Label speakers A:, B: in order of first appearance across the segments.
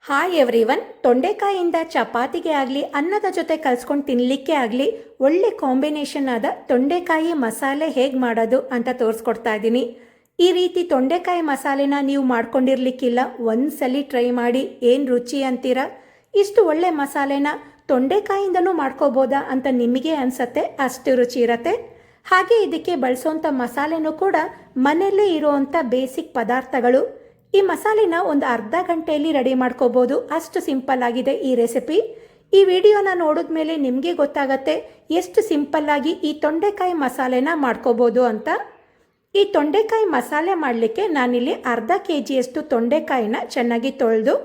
A: Hi everyone. ತೊಂಡೆಕಾಯಿಯಿಂದ ಚಪಾತಿಗೆ ಆಗಲಿ ಅನ್ನದ ಜೊತೆ ಕಲ್ಸ್ಕೊಂಡು ತಿನ್ನಲಿಕ್ಕೆ ಆಗಲಿ ಒಳ್ಳೆ ಕಾಂಬಿನೇಷನ್ ಆದ ತೊಂಡೆಕಾಯಿ ಮಸಾಲೆ ಹೇಗೆ ಮಾಡೋದು ಅಂತ ತೋರಿಸ್ಕೊಡ್ತಾ ಇದ್ದೀನಿ. ಈ ರೀತಿ ತೊಂಡೆಕಾಯಿ ಮಸಾಲೆನ ನೀವು ಮಾಡ್ಕೊಂಡಿರ್ಲಿಕ್ಕಿಲ್ಲ, ಒಂದ್ಸಲಿ ಟ್ರೈ ಮಾಡಿ. ಏನು ರುಚಿ ಅಂತೀರಾ? ಇಷ್ಟು ಒಳ್ಳೆ ಮಸಾಲೆನ ತೊಂಡೆಕಾಯಿಂದನೂ ಮಾಡ್ಕೋಬೋದಾ ಅಂತ ನಿಮಗೆ ಅನಿಸತ್ತೆ, ಅಷ್ಟು ರುಚಿ ಇರತ್ತೆ. ಹಾಗೆ ಇದಕ್ಕೆ ಬಳಸೋಂಥ ಮಸಾಲೆನೂ ಕೂಡ ಮನೆಯಲ್ಲೇ ಇರುವಂಥ ಬೇಸಿಕ್ ಪದಾರ್ಥಗಳು. ಈ ಮಸಾಲೆನ ಒಂದು ಅರ್ಧ ಗಂಟೆಯಲ್ಲಿ ರೆಡಿ ಮಾಡ್ಕೋಬೋದು, ಅಷ್ಟು ಸಿಂಪಲ್ ಆಗಿದೆ ಈ ರೆಸಿಪಿ. ಈ ವಿಡಿಯೋನ ನೋಡಿದ ಮೇಲೆ ನಿಮಗೆ ಗೊತ್ತಾಗತ್ತೆ ಎಷ್ಟು ಸಿಂಪಲ್ಲಾಗಿ ಈ ತೊಂಡೆಕಾಯಿ ಮಸಾಲೆನ ಮಾಡ್ಕೋಬೋದು ಅಂತ. ಈ ತೊಂಡೆಕಾಯಿ ಮಸಾಲೆ ಮಾಡಲಿಕ್ಕೆ ನಾನಿಲ್ಲಿ ಅರ್ಧ KGಯಷ್ಟು ತೊಂಡೆಕಾಯಿನ ಚೆನ್ನಾಗಿ ತೊಳೆದು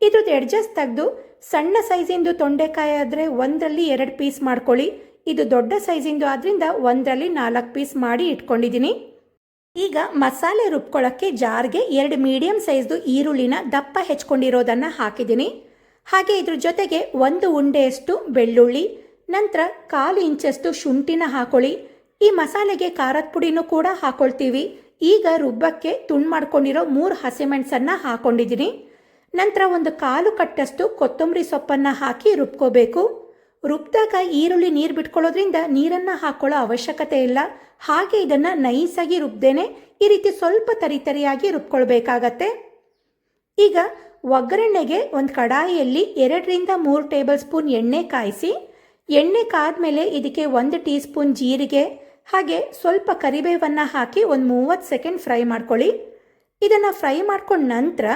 A: ಇದ್ರದ್ದು ಎಡ್ಜಸ್ ತೆಗೆದು, ಸಣ್ಣ ಸೈಜಿಂದು ತೊಂಡೆಕಾಯಿ ಆದರೆ ಒಂದರಲ್ಲಿ 2 ಪೀಸ್ ಮಾಡ್ಕೊಳ್ಳಿ. ಇದು ದೊಡ್ಡ ಸೈಜಿಂದು ಆದ್ದರಿಂದ ಒಂದರಲ್ಲಿ 4 ಪೀಸ್ ಮಾಡಿ ಇಟ್ಕೊಂಡಿದ್ದೀನಿ. ಈಗ ಮಸಾಲೆ ರುಬ್ಕೊಳ್ಳೋಕ್ಕೆ ಜಾರ್ಗೆ 2 ಮೀಡಿಯಂ ಸೈಜ್ದು ಈರುಳ್ಳಿನ ದಪ್ಪ ಹೆಚ್ಕೊಂಡಿರೋದನ್ನು ಹಾಕಿದ್ದೀನಿ. ಹಾಗೆ ಇದ್ರ ಜೊತೆಗೆ 1 ಉಂಡೆಯಷ್ಟು ಬೆಳ್ಳುಳ್ಳಿ, ನಂತರ 1/4 ಇಂಚಷ್ಟು ಶುಂಠಿನ ಹಾಕೊಳ್ಳಿ. ಈ ಮಸಾಲೆಗೆ ಖಾರದ ಪುಡಿನೂ ಕೂಡ ಹಾಕೊಳ್ತೀವಿ. ಈಗ ರುಬ್ಬಕ್ಕೆ ತುಂಡು ಮಾಡ್ಕೊಂಡಿರೋ 3 ಹಸಿಮೆಣಸನ್ನು ಹಾಕೊಂಡಿದ್ದೀನಿ. ನಂತರ 1/4 ಕಟ್ಟಷ್ಟು ಕೊತ್ತಂಬರಿ ಸೊಪ್ಪನ್ನು ಹಾಕಿ ರುಬ್ಕೋಬೇಕು. ರುಬ್ಬಿದಾಗ ಈರುಳ್ಳಿ ನೀರು ಬಿಟ್ಕೊಳ್ಳೋದ್ರಿಂದ ನೀರನ್ನು ಹಾಕೊಳ್ಳೋ ಅವಶ್ಯಕತೆ ಇಲ್ಲ. ಹಾಗೆ ಇದನ್ನು ನೈಸಾಗಿ ರುಬ್ದೇನೆ ಈ ರೀತಿ ಸ್ವಲ್ಪ ತರಿಯಾಗಿ ರುಬ್ಕೊಳ್ಬೇಕಾಗತ್ತೆ. ಈಗ ಒಗ್ಗರಣೆಗೆ ಒಂದು ಕಡಾಯಿಯಲ್ಲಿ 2 ರಿಂದ 3 ಟೇಬಲ್ ಸ್ಪೂನ್ ಎಣ್ಣೆ ಕಾಯಿಸಿ, ಎಣ್ಣೆ ಕಾದ್ಮೇಲೆ ಇದಕ್ಕೆ 1 ಟೀ ಸ್ಪೂನ್ ಜೀರಿಗೆ ಹಾಗೆ ಸ್ವಲ್ಪ ಕರಿಬೇವನ್ನು ಹಾಕಿ ಒಂದು 30 ಸೆಕೆಂಡ್ ಫ್ರೈ ಮಾಡ್ಕೊಳ್ಳಿ. ಇದನ್ನು ಫ್ರೈ ಮಾಡ್ಕೊಂಡ ನಂತರ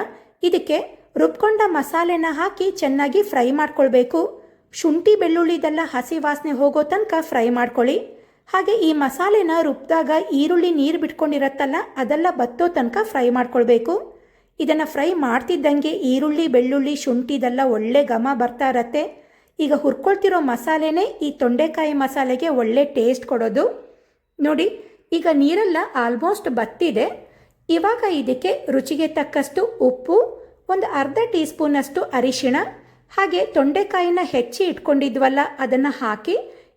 A: ಇದಕ್ಕೆ ರುಬ್ಕೊಂಡ ಮಸಾಲೆನ ಹಾಕಿ ಚೆನ್ನಾಗಿ ಫ್ರೈ ಮಾಡ್ಕೊಳ್ಬೇಕು. ಶುಂಠಿ ಬೆಳ್ಳುಳ್ಳಿದೆಲ್ಲ ಹಸಿ ವಾಸನೆ ಹೋಗೋ ತನಕ ಫ್ರೈ ಮಾಡ್ಕೊಳ್ಳಿ. ಹಾಗೆ ಈ ಮಸಾಲೆನ ರುಬ್ಬಿದಾಗ ಈರುಳ್ಳಿ ನೀರು ಬಿಟ್ಕೊಂಡಿರತ್ತಲ್ಲ, ಅದೆಲ್ಲ ಬತ್ತೋ ತನಕ ಫ್ರೈ ಮಾಡ್ಕೊಳ್ಬೇಕು. ಇದನ್ನು ಫ್ರೈ ಮಾಡ್ತಿದ್ದಂಗೆ ಈರುಳ್ಳಿ ಬೆಳ್ಳುಳ್ಳಿ ಶುಂಠಿದೆಲ್ಲ ಒಳ್ಳೆ ಘಮ ಬರ್ತಾ ಇರತ್ತೆ. ಈಗ ಹುರ್ಕೊಳ್ತಿರೋ ಮಸಾಲೆನೇ ಈ ತೊಂಡೆಕಾಯಿ ಮಸಾಲೆಗೆ ಒಳ್ಳೆ ಟೇಸ್ಟ್ ಕೊಡೋದು. ನೋಡಿ, ಈಗ ನೀರೆಲ್ಲ ಆಲ್ಮೋಸ್ಟ್ ಬತ್ತಿದೆ. ಇವಾಗ ಇದಕ್ಕೆ ರುಚಿಗೆ ತಕ್ಕಷ್ಟು ಉಪ್ಪು, ಒಂದು ಅರ್ಧ ಟೀ ಸ್ಪೂನಷ್ಟು ಅರಿಶಿಣ, ಹಾಗೆ ತೊಂಡೆಕಾಯಿನ ಹೆಚ್ಚಿ ಇಟ್ಕೊಂಡಿದ್ವಲ್ಲ ಅದನ್ನು ಹಾಕಿ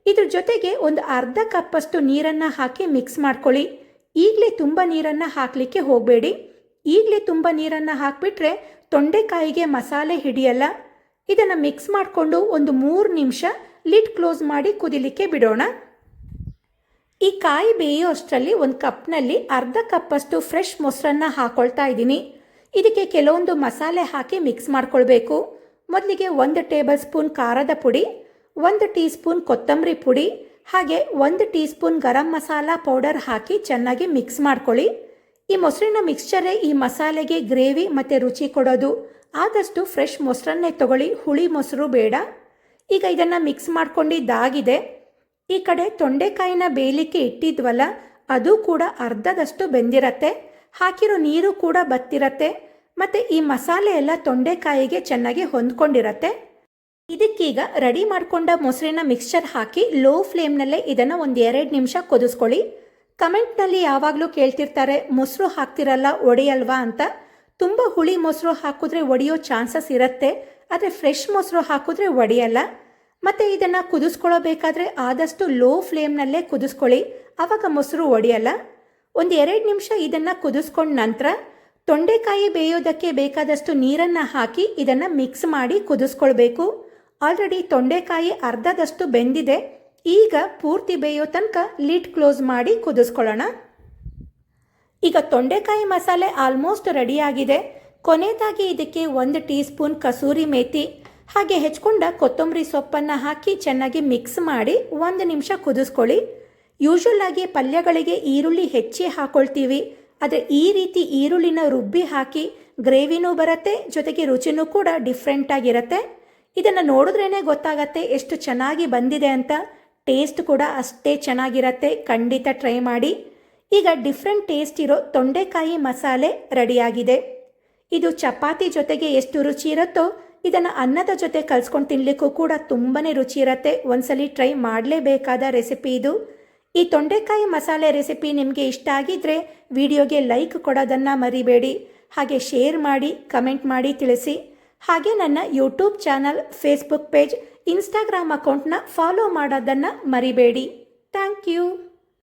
A: ಇದ್ರ ಜೊತೆಗೆ ಒಂದು ಅರ್ಧ ಕಪ್ಪಷ್ಟು ನೀರನ್ನು ಹಾಕಿ ಮಿಕ್ಸ್ ಮಾಡ್ಕೊಳ್ಳಿ. ಈಗಲೇ ತುಂಬ ನೀರನ್ನು ಹಾಕಲಿಕ್ಕೆ ಹೋಗಬೇಡಿ. ಈಗಲೇ ತುಂಬ ನೀರನ್ನು ಹಾಕಿಬಿಟ್ರೆ ತೊಂಡೆಕಾಯಿಗೆ ಮಸಾಲೆ ಹಿಡಿಯಲ್ಲ. ಇದನ್ನು ಮಿಕ್ಸ್ ಮಾಡಿಕೊಂಡು ಒಂದು 3 ನಿಮಿಷ ಲಿಡ್ ಕ್ಲೋಸ್ ಮಾಡಿ ಕುದಿಲಿಕ್ಕೆ ಬಿಡೋಣ. ಈ ಕಾಯಿ ಬೇಯೋ ಅಷ್ಟರಲ್ಲಿ ಒಂದು ಕಪ್ನಲ್ಲಿ ಅರ್ಧ ಕಪ್ಪಷ್ಟು ಫ್ರೆಶ್ ಮೊಸರನ್ನು ಹಾಕೊಳ್ತಾ ಇದ್ದೀನಿ. ಇದಕ್ಕೆ ಕೆಲವೊಂದು ಮಸಾಲೆ ಹಾಕಿ ಮಿಕ್ಸ್ ಮಾಡ್ಕೊಳ್ಬೇಕು. ಮೊದಲಿಗೆ 1 ಟೇಬಲ್ ಸ್ಪೂನ್ ಖಾರದ ಪುಡಿ, 1 ಟೀ ಸ್ಪೂನ್ ಕೊತ್ತಂಬರಿ ಪುಡಿ, ಹಾಗೆ 1 tea spoon garam masala powder ಹಾಕಿ ಚೆನ್ನಾಗಿ ಮಿಕ್ಸ್ ಮಾಡ್ಕೊಳ್ಳಿ. ಈ ಮೊಸರಿನ ಮಿಕ್ಸ್ಚರೇ ಈ ಮಸಾಲೆಗೆ ಗ್ರೇವಿ ಮತ್ತು ರುಚಿ ಕೊಡೋದು. ಆದಷ್ಟು ಫ್ರೆಶ್ ಮೊಸರನ್ನೇ ತಗೊಳ್ಳಿ, ಹುಳಿ ಮೊಸರು ಬೇಡ. ಈಗ ಇದನ್ನು ಮಿಕ್ಸ್ ಮಾಡ್ಕೊಂಡಿದ್ದಾಗಿದೆ. ಈ ಕಡೆ ತೊಂಡೆಕಾಯಿನ ಬೇಯಲಿಕ್ಕೆ ಇಟ್ಟಿದ್ವಲ್ಲ, ಅದು ಕೂಡ ಅರ್ಧದಷ್ಟು ಬೆಂದಿರತ್ತೆ. ಹಾಕಿರೋ ನೀರು ಕೂಡ ಬತ್ತಿರತ್ತೆ ಮತ್ತು ಈ ಮಸಾಲೆ ಎಲ್ಲ ತೊಂಡೆಕಾಯಿಗೆ ಚೆನ್ನಾಗಿ ಹೊಂದ್ಕೊಂಡಿರತ್ತೆ. ಇದಕ್ಕೀಗ ರೆಡಿ ಮಾಡಿಕೊಂಡ ಮೊಸರಿನ ಮಿಕ್ಸ್ಚರ್ ಹಾಕಿ ಲೋ ಫ್ಲೇಮ್ನಲ್ಲೇ ಇದನ್ನು ಒಂದು 2 ನಿಮಿಷ ಕುದಿಸ್ಕೊಳ್ಳಿ. ಕಮೆಂಟ್ನಲ್ಲಿ ಯಾವಾಗಲೂ ಕೇಳ್ತಿರ್ತಾರೆ, ಮೊಸರು ಹಾಕ್ತಿರಲ್ಲ ಒಡೆಯಲ್ವಾ ಅಂತ. ತುಂಬ ಹುಳಿ ಮೊಸರು ಹಾಕಿದ್ರೆ ಒಡೆಯೋ ಚಾನ್ಸಸ್ ಇರುತ್ತೆ, ಆದರೆ ಫ್ರೆಶ್ ಮೊಸರು ಹಾಕಿದ್ರೆ ಒಡೆಯಲ್ಲ. ಮತ್ತು ಇದನ್ನು ಕುದಿಸ್ಕೊಳ್ಳೋಬೇಕಾದ್ರೆ ಆದಷ್ಟು ಲೋ ಫ್ಲೇಮ್ನಲ್ಲೇ ಕುದಿಸ್ಕೊಳ್ಳಿ, ಆವಾಗ ಮೊಸರು ಒಡೆಯಲ್ಲ. ಒಂದು 2 ನಿಮಿಷ ಇದನ್ನು ಕುದಿಸ್ಕೊಂಡ ನಂತರ ತೊಂಡೆಕಾಯಿ ಬೇಯೋದಕ್ಕೆ ಬೇಕಾದಷ್ಟು ನೀರನ್ನು ಹಾಕಿ ಇದನ್ನು ಮಿಕ್ಸ್ ಮಾಡಿ ಕುದಿಸ್ಕೊಳ್ಬೇಕು. ಆಲ್ರೆಡಿ ತೊಂಡೆಕಾಯಿ ಅರ್ಧದಷ್ಟು ಬೆಂದಿದೆ. ಈಗ ಪೂರ್ತಿ ಬೇಯೋ ತನಕ ಲಿಡ್ ಕ್ಲೋಸ್ ಮಾಡಿ ಕುದಿಸ್ಕೊಳ್ಳೋಣ. ಈಗ ತೊಂಡೆಕಾಯಿ ಮಸಾಲೆ ಆಲ್ಮೋಸ್ಟ್ ರೆಡಿಯಾಗಿದೆ. ಕೊನೆಯದಾಗಿ ಇದಕ್ಕೆ 1 ಟೀ ಸ್ಪೂನ್ ಕಸೂರಿ ಮೇಥಿ ಹಾಗೆ ಹೆಚ್ಕೊಂಡ ಕೊತ್ತಂಬರಿ ಸೊಪ್ಪನ್ನು ಹಾಕಿ ಚೆನ್ನಾಗಿ ಮಿಕ್ಸ್ ಮಾಡಿ 1 ನಿಮಿಷ ಕುದಿಸ್ಕೊಳ್ಳಿ. ಯೂಶ್ವಲ್ ಆಗಿ ಪಲ್ಯಗಳಿಗೆ ಈರುಳ್ಳಿ ಹೆಚ್ಚಿ ಹಾಕೊಳ್ತೀವಿ, ಆದರೆ ಈ ರೀತಿ ಈರುಳ್ಳಿನ ರುಬ್ಬಿ ಹಾಕಿ ಗ್ರೇವಿನೂ ಬರುತ್ತೆ, ಜೊತೆಗೆ ರುಚಿನೂ ಕೂಡ ಡಿಫ್ರೆಂಟಾಗಿರುತ್ತೆ. ಇದನ್ನು ನೋಡಿದ್ರೇ ಗೊತ್ತಾಗತ್ತೆ ಎಷ್ಟು ಚೆನ್ನಾಗಿ ಬಂದಿದೆ ಅಂತ. ಟೇಸ್ಟ್ ಕೂಡ ಅಷ್ಟೇ ಚೆನ್ನಾಗಿರತ್ತೆ, ಖಂಡಿತ ಟ್ರೈ ಮಾಡಿ. ಈಗ ಡಿಫ್ರೆಂಟ್ ಟೇಸ್ಟ್ ಇರೋ ತೊಂಡೆಕಾಯಿ ಮಸಾಲೆ ರೆಡಿಯಾಗಿದೆ. ಇದು ಚಪಾತಿ ಜೊತೆಗೆ ಎಷ್ಟು ರುಚಿ ಇರುತ್ತೋ ಇದನ್ನು ಅನ್ನದ ಜೊತೆ ಕಲ್ಸ್ಕೊಂಡು ತಿನ್ನಲಿಕ್ಕೂ ಕೂಡ ತುಂಬಾ ರುಚಿ ಇರುತ್ತೆ. ಒಂದ್ಸಲಿ ಟ್ರೈ ಮಾಡಲೇಬೇಕಾದ ರೆಸಿಪಿ ಇದು. ಈ ತೊಂಡೆಕಾಯಿ ಮಸಾಲೆ ರೆಸಿಪಿ ನಿಮಗೆ ಇಷ್ಟ ಆಗಿದ್ದರೆ ವಿಡಿಯೋಗೆ ಲೈಕ್ ಕೊಡೋದನ್ನು ಮರಿಬೇಡಿ. ಹಾಗೆ ಶೇರ್ ಮಾಡಿ, ಕಮೆಂಟ್ ಮಾಡಿ ತಿಳಿಸಿ. ಹಾಗೆ ನನ್ನ YouTube channel, Facebook page, Instagram ಅಕೌಂಟ್ನ ಫಾಲೋ ಮಾಡೋದನ್ನು ಮರಿಬೇಡಿ. Thank you.